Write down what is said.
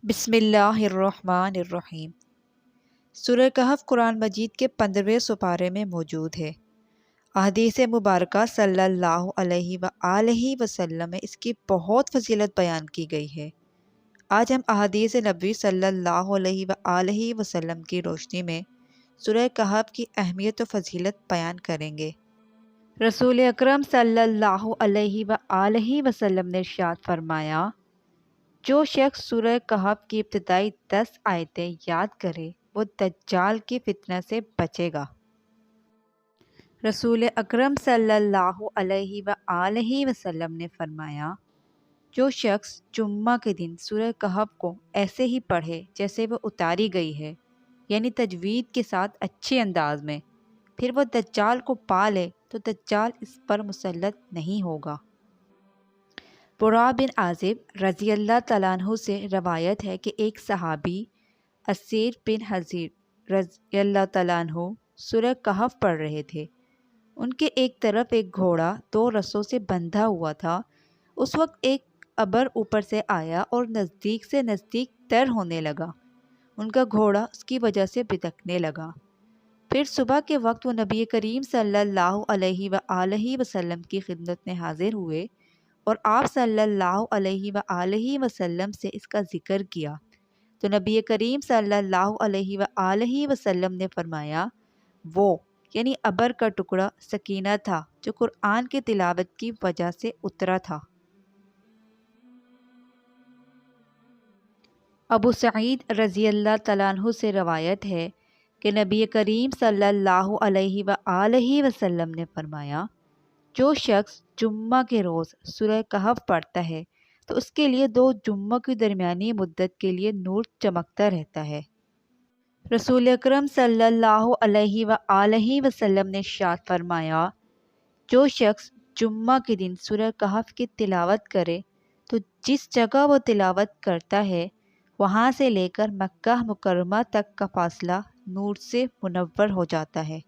بسم اللہ الرحمن الرحیم۔ سورہ کہف قرآن مجید کے 15ویں سپارے میں موجود ہے۔ احادیث مبارکہ صلی اللہ علیہ وآلہ وسلم میں اس کی بہت فضیلت بیان کی گئی ہے۔ آج ہم احادیث نبوی صلی اللہ علیہ وآلہ وسلم کی روشنی میں سورہ کہف کی اہمیت و فضیلت بیان کریں گے۔ رسول اکرم صلی اللہ علیہ وآلہ وسلم نے ارشاد فرمایا، جو شخص سورہ کہف کی ابتدائی 10 آیتیں یاد کرے وہ دجال کی فتنہ سے بچے گا۔ رسول اکرم صلی اللہ علیہ وآلہ وسلم نے فرمایا، جو شخص جمعہ کے دن سورہ کہف کو ایسے ہی پڑھے جیسے وہ اتاری گئی ہے، یعنی تجوید کے ساتھ اچھے انداز میں، پھر وہ دجال کو پا لے تو دجال اس پر مسلط نہیں ہوگا۔ براء بن عازب رضی اللہ تعالیٰ عنہ سے روایت ہے کہ ایک صحابی اسیر بن حضیر رضی اللہ تعالیٰ عنہ سورہ کہف پڑھ رہے تھے۔ ان کے ایک طرف ایک گھوڑا 2 رسوں سے بندھا ہوا تھا۔ اس وقت ایک ابر اوپر سے آیا اور نزدیک سے نزدیک تر ہونے لگا۔ ان کا گھوڑا اس کی وجہ سے بدکنے لگا۔ پھر صبح کے وقت وہ نبی کریم صلی اللہ علیہ وآلہ وسلم کی خدمت میں حاضر ہوئے اور آپ صلی اللہ علیہ وآلہ وسلم سے اس کا ذکر کیا تو نبی کریم صلی اللہ علیہ وآلہ وسلم نے فرمایا، وہ یعنی ابر کا ٹکڑا سکینہ تھا جو قرآن کی تلاوت کی وجہ سے اترا تھا۔ ابو سعید رضی اللہ تعالیٰ عنہ سے روایت ہے کہ نبی کریم صلی اللہ علیہ وآلہ وسلم نے فرمایا، جو شخص جمعہ کے روز سورہ کہف پڑھتا ہے تو اس کے لیے 2 جمعہ کی درمیانی مدت کے لیے نور چمکتا رہتا ہے۔ رسول اکرم صلی اللہ علیہ وآلہ وسلم نے ارشاد فرمایا، جو شخص جمعہ کے دن سورہ کہف کی تلاوت کرے تو جس جگہ وہ تلاوت کرتا ہے وہاں سے لے کر مکہ مکرمہ تک کا فاصلہ نور سے منور ہو جاتا ہے۔